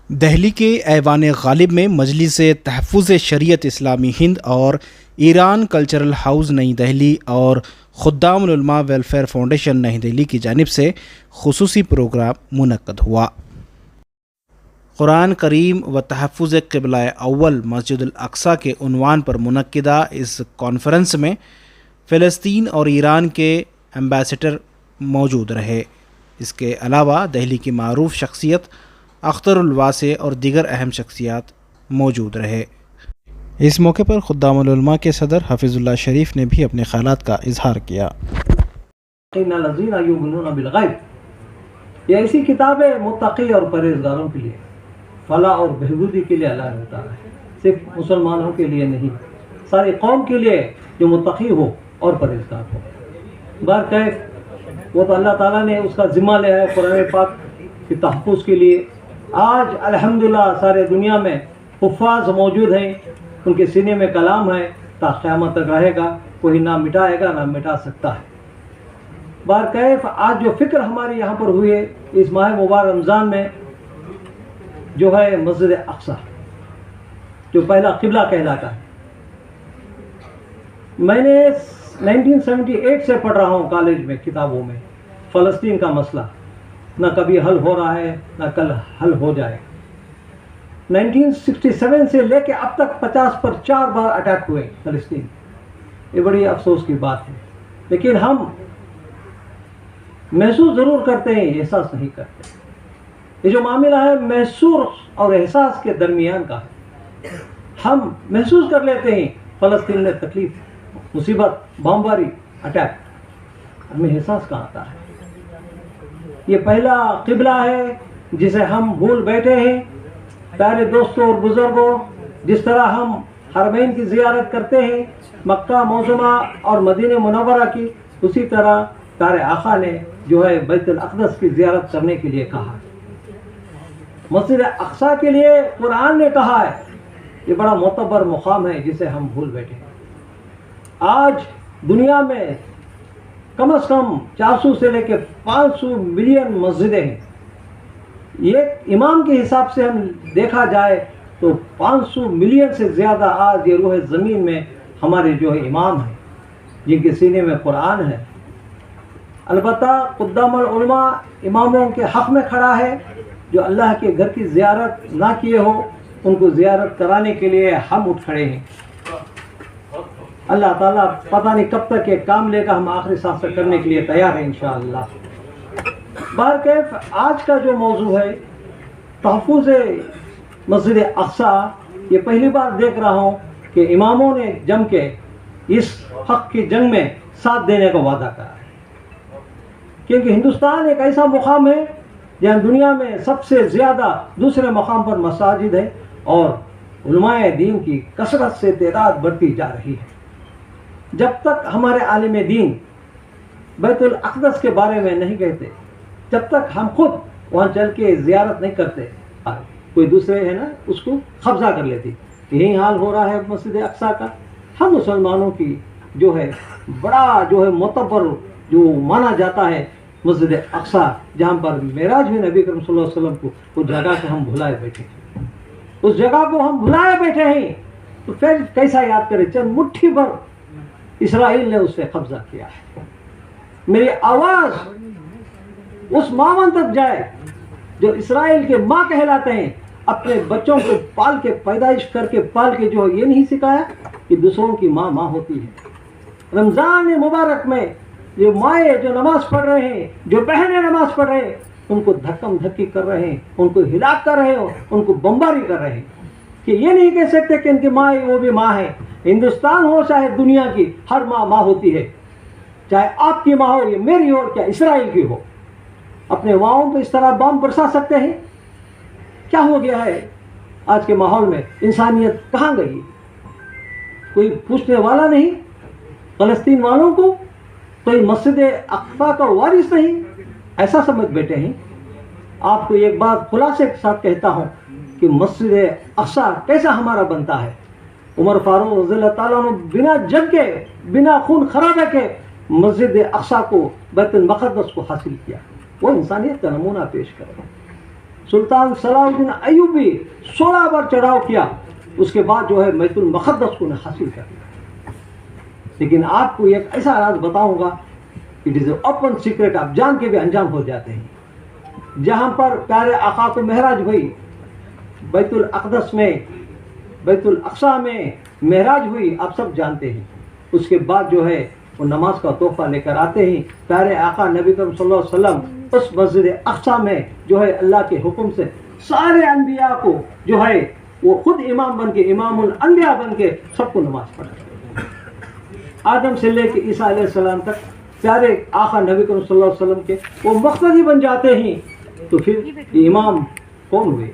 دہلی کے ایوان غالب میں مجلس تحفظ شریعت اسلامی ہند اور ایران کلچرل ہاؤس نئی دہلی اور خدام العلماء ویلفیئر فاؤنڈیشن نئی دہلی کی جانب سے خصوصی پروگرام منعقد ہوا۔ قرآن کریم و تحفظ قبلہ اول مسجد الاقصی کے عنوان پر منعقدہ اس کانفرنس میں فلسطین اور ایران کے ایمبیسڈر موجود رہے۔ اس کے علاوہ دہلی کی معروف شخصیت اختر الواسع اور دیگر اہم شخصیات موجود رہے۔ اس موقع پر خدام العلماء کے صدر حفیظ اللہ شریف نے بھی اپنے خیالات کا اظہار کیا۔ یہ ایسی کتاب ہے متقی اور پرہیزگاروں کے لیے، فلاح اور بہبودی کے لیے اللہ نے اتارا ہے، صرف مسلمانوں کے لیے نہیں، ساری قوم کے لیے جو متقی ہو اور پرہیزگار ہو۔ بہرکیف وہ تو اللہ تعالیٰ نے اس کا ذمہ لیا ہے قرآن پاک کے تحفظ کے لیے۔ آج الحمدللہ سارے دنیا میں حفاظ موجود ہیں، ان کے سینے میں کلام ہے، تا قیامت تک رہے گا، کوئی نہ مٹائے گا نہ مٹا سکتا ہے۔ بہرکیف آج جو فکر ہماری یہاں پر ہوئی ہے اس ماہ مبارک رمضان میں، جو ہے مسجد اقصی جو پہلا قبلہ کہلاتا ہے، میں نے 1978 سے پڑھ رہا ہوں کالج میں کتابوں میں فلسطین کا مسئلہ، نہ کبھی حل ہو رہا ہے نہ کل حل ہو جائے۔ 1967 سے لے کے اب تک 50 پر 4 بار اٹیک ہوئے فلسطین، یہ بڑی افسوس کی بات ہے، لیکن ہم محسوس ضرور کرتے ہیں، احساس نہیں کرتے۔ یہ جو معاملہ ہے محسوس اور احساس کے درمیان کا ہے۔ ہم محسوس کر لیتے ہیں فلسطین میں تکلیف، مصیبت، بمباری، اٹیک، ہمیں احساس کہاں آتا ہے؟ یہ پہلا قبلہ ہے جسے ہم بھول بیٹھے ہیں۔ پیارے دوستوں اور بزرگوں، جس طرح ہم حرمین کی زیارت کرتے ہیں، مکہ معظمہ اور مدینہ منورہ کی، اسی طرح پیارے آقا نے جو ہے بیت الاقدس کی زیارت کرنے کے لیے کہا۔ مسجد اقصی کے لیے قرآن نے کہا ہے، یہ بڑا معتبر مقام ہے جسے ہم بھول بیٹھے ہیں۔ آج دنیا میں کم از کم 400 سے لے کے 500 ملین مسجدیں ہیں۔ یہ امام کے حساب سے ہم دیکھا جائے تو 500 ملین سے زیادہ آج یہ روح زمین میں ہمارے جو ہے امام ہیں، جن کے سینے میں قرآن ہے۔ البتہ قدام العلماء اماموں کے حق میں کھڑا ہے، جو اللہ کے گھر کی زیارت نہ کیے ہو ان کو زیارت کرانے کے لیے ہم اٹھ کھڑے ہیں۔ اللہ تعالیٰ پتہ نہیں کب تک یہ کام لے گا، ہم آخری سانس تک کرنے کے لیے تیار ہیں انشاءاللہ۔ بہرکیف آج کا جو موضوع ہے تحفظ مسجد اقصی، یہ پہلی بار دیکھ رہا ہوں کہ اماموں نے جم کے اس حق کی جنگ میں ساتھ دینے کا وعدہ کرا ہے، کیونکہ ہندوستان ایک ایسا مقام ہے جہاں دنیا میں سب سے زیادہ دوسرے مقام پر مساجد ہے، اور علماء دین کی کثرت سے تعداد بڑھتی جا رہی ہے۔ جب تک ہمارے عالم دین بیت الاقدس کے بارے میں نہیں کہتے، جب تک ہم خود وہاں چل کے زیارت نہیں کرتے، کوئی دوسرے ہے نا اس کو قبضہ کر لیتی۔ یہی حال ہو رہا ہے مسجد اقصی کا۔ ہم مسلمانوں کی جو ہے بڑا جو ہے معتبر جو مانا جاتا ہے مسجد اقصی، جہاں پر معراج میں نبی کریم صلی اللہ علیہ وسلم کو اس جگہ سے ہم بھلائے بیٹھے ہیں، اس جگہ کو ہم بھلائے بیٹھے ہیں، تو پھر کیسا یاد کرے؟ چند مٹھی بھر اسرائیل نے اس سے قبضہ کیا ہے۔ میری آواز اس ماں تک جائے جو اسرائیل کے ماں کہلاتے ہیں، اپنے بچوں کو پال کے پیدائش کر کے پال کے جو یہ نہیں سکھایا کہ دوسروں کی ماں ماں ہوتی ہے۔ رمضان مبارک میں جو مائیں جو نماز پڑھ رہے ہیں، جو بہنیں نماز پڑھ رہے ہیں، ان کو دھکم دھکی کر رہے ہیں، ان کو ہلاک کر رہے ہو، ان کو بمباری کر رہے ہیں، کہ یہ نہیں کہہ سکتے کہ ان کی ماں وہ بھی ماں ہے۔ ہندوستان ہو چاہے دنیا کی ہر ماں ماں ہوتی ہے، چاہے آپ کی ماں ہو یا میری ہو، کیا اسرائیل کی ہو۔ اپنے ماؤں پہ اس طرح بم برسا سکتے ہیں؟ کیا ہو گیا ہے آج کے ماحول میں؟ انسانیت کہاں گئی؟ کوئی پوچھنے والا نہیں فلسطین والوں کو، کوئی مسجد اقصی کا وارث نہیں، ایسا سمجھ بیٹھے ہیں۔ آپ کو ایک بات خلاصے کے ساتھ کہتا ہوں کہ مسجد اقصی کیسا ہمارا بنتا ہے۔ عمر فاروق رضی اللہ تعالیٰ نے بنا جنگ کے، بنا خون خرابے کے مسجد اقصی کو، بیت المقدس کو حاصل کیا۔ وہ انسانیت کا نمونہ پیش کرے۔ سلطان صلاح الدین ایوبی 16 بار چڑھاؤ کیا، اس کے بعد جو ہے بیت المقدس کو حاصل کر لیا۔ لیکن آپ کو ایک ایسا راز بتاؤں گا، it is a open secret, آپ جان کے بھی انجان ہو جاتے ہیں۔ جہاں پر پیارے آقا کو معراج ہوئی، بیت الاقدس میں، بیت الاقصی میں معراج ہوئی، آپ سب جانتے ہیں۔ اس کے بعد جو ہے وہ نماز کا تحفہ لے کر آتے ہیں۔ پیارے آقا نبی کریم صلی اللہ علیہ وسلم اس مسجد اقصی میں جو ہے اللہ کے حکم سے سارے انبیاء کو جو ہے وہ خود امام بن کے، امام الانبیاء بن کے سب کو نماز پڑھاتے ہیں۔ آدم سے لے کے عیسیٰ علیہ السلام تک پیارے آقا نبی کریم صلی اللہ علیہ وسلم کے وہ مقتدی بن جاتے ہیں۔ تو پھر یہ امام کون ہوئے؟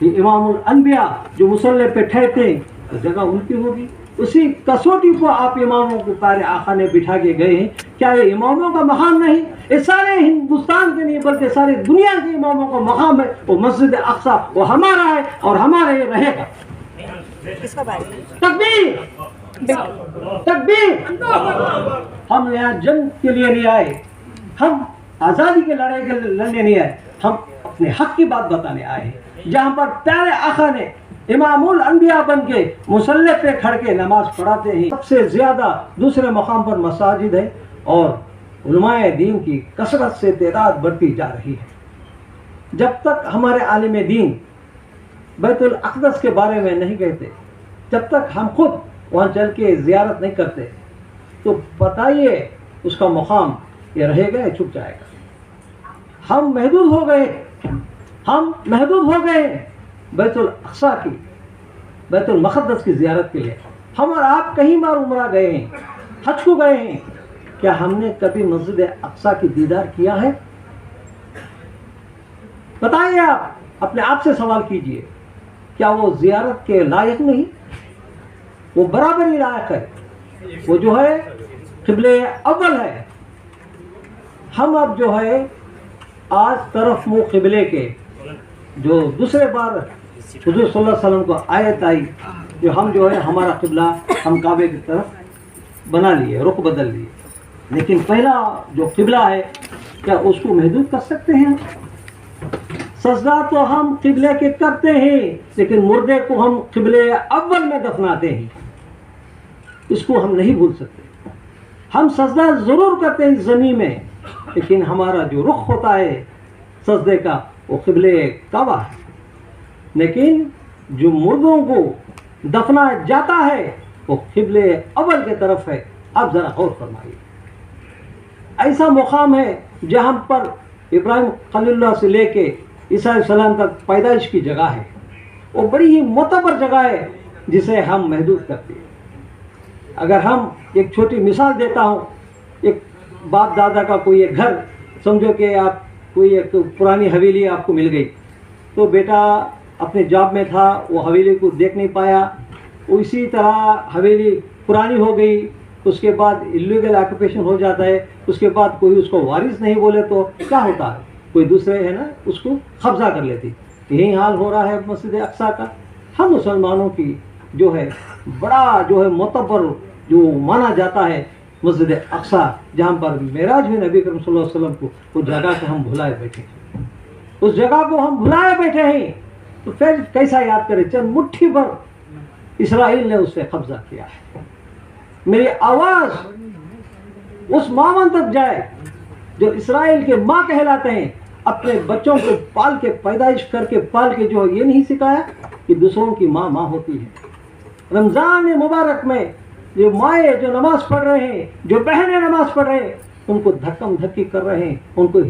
یہ امام الانبیاء جو مصلی پہ ٹھہرتے ہیں، تو جگہ ان کی ہوگی۔ اسی کسوٹی کو آپ اماموں کو پیارے آقا نے بٹھا کے گئے ہیں۔ کیا یہ اماموں کا مقام نہیں؟ یہ سارے ہندوستان کے نہیں بلکہ ساری دنیا کے اماموں کا مقام ہے۔ وہ مسجد اقصی وہ ہمارا ہے اور ہمارا یہ رہے گا۔ تکبیر تکبیر! ہم یہاں جنگ کے لیے نہیں آئے، ہم آزادی کے لڑائی کے لڑنے نہیں آئے، ہم اپنے حق کی بات بتانے آئے ہیں۔ جہاں پر پیارے آقا نے امام الانبیاء بن کے مصلی پہ کھڑ کے نماز پڑھاتے ہیں۔ سب سے زیادہ دوسرے مقام پر مساجد ہے اور علماء دین کی کثرت سے تعداد بڑھتی جا رہی ہے۔ جب تک ہمارے عالم دین بیت الاقدس کے بارے میں نہیں کہتے، جب تک ہم خود وہاں چل کے زیارت نہیں کرتے، تو بتائیے اس کا مقام یہ رہے گا یا چھپ جائے گا؟ ہم محدود ہو گئے، ہم محدود ہو گئے بیت الاقصی کی، بیت المقدس کی زیارت کے لیے۔ ہم اور آپ کہیں بار عمرہ گئے ہیں، حج کو گئے ہیں، کیا ہم نے کبھی مسجد اقصی کی دیدار کیا ہے؟ بتائیے، آپ اپنے آپ سے سوال کیجئے، کیا وہ زیارت کے لائق نہیں؟ وہ برابر ہی لائق ہے، وہ جو ہے قبلہ اول ہے۔ ہم اب جو ہے آج طرف منہ قبلے کے، جو دوسرے بار حضور صلی اللہ علیہ وسلم کو آیت آئی، جو ہم جو ہے ہمارا قبلہ ہم کعبے کی طرف بنا لیے، رخ بدل لیے، لیکن پہلا جو قبلہ ہے کیا اس کو محدود کر سکتے ہیں؟ سجدہ تو ہم قبلے کے کرتے ہیں، لیکن مردے کو ہم قبلے اول میں دفناتے ہیں، اس کو ہم نہیں بھول سکتے۔ ہم سجدہ ضرور کرتے ہیں زمین میں، لیکن ہمارا جو رخ ہوتا ہے سجدے کا وہ قبلے کعبہ ہے۔ لیکن جو مردوں کو دفنا جاتا ہے وہ قبلے اول کی طرف ہے۔ آپ ذرا غور فرمائیے، ایسا مقام ہے جہاں پر ابراہیم خلیل اللہ سے لے کے عیسیٰ علیہ السلام تک پیدائش کی جگہ ہے، وہ بڑی ہی معتبر جگہ ہے جسے ہم محدود کرتے ہیں۔ اگر ہم ایک چھوٹی مثال دیتا ہوں، ایک باپ دادا کا کوئی ایک گھر، سمجھو کہ آپ کوئی ایک پرانی حویلی آپ کو مل گئی، تو بیٹا اپنے جاب میں تھا، وہ حویلی کو دیکھ نہیں پایا، اسی طرح حویلی پرانی ہو گئی، اس کے بعد انلیگل آکوپیشن ہو جاتا ہے، اس کے بعد کوئی اس کو وارث نہیں بولے تو کیا ہوتا ہے، کوئی دوسرے ہے نا اس کو قبضہ کر لیتی۔ یہی حال ہو رہا ہے مسجد اقصی کا۔ ہم مسلمانوں کی جو ہے بڑا جو ہے معتبر جو مانا جاتا ہے مسجد اقصی، جہاں پر معراج ہوئی نبی کریم صلی اللہ علیہ وسلم کو، اس جگہ کو ہم بھلائے بیٹھے ہیں، اس جگہ کو ہم بھلائے بیٹھے ہیں، تو پھر کیسا یاد کرے؟ چند مٹھی بھر اسرائیل نے اس سے قبضہ کیا ہے۔ میری آواز اس ماں تک جائے جو اسرائیل کے ماں کہلاتے ہیں، اپنے بچوں کو پال کے پیدائش کر کے پال کے جو یہ نہیں سکھایا کہ دوسروں کی ماں ماں ہوتی ہے۔ رمضان مبارک میں جو مائیں جو نماز پڑھ رہے ہیں، جو بہنیں نماز پڑھ رہے ہیں، ان کو دھکم دھکی کر رہے ہیں، ان کو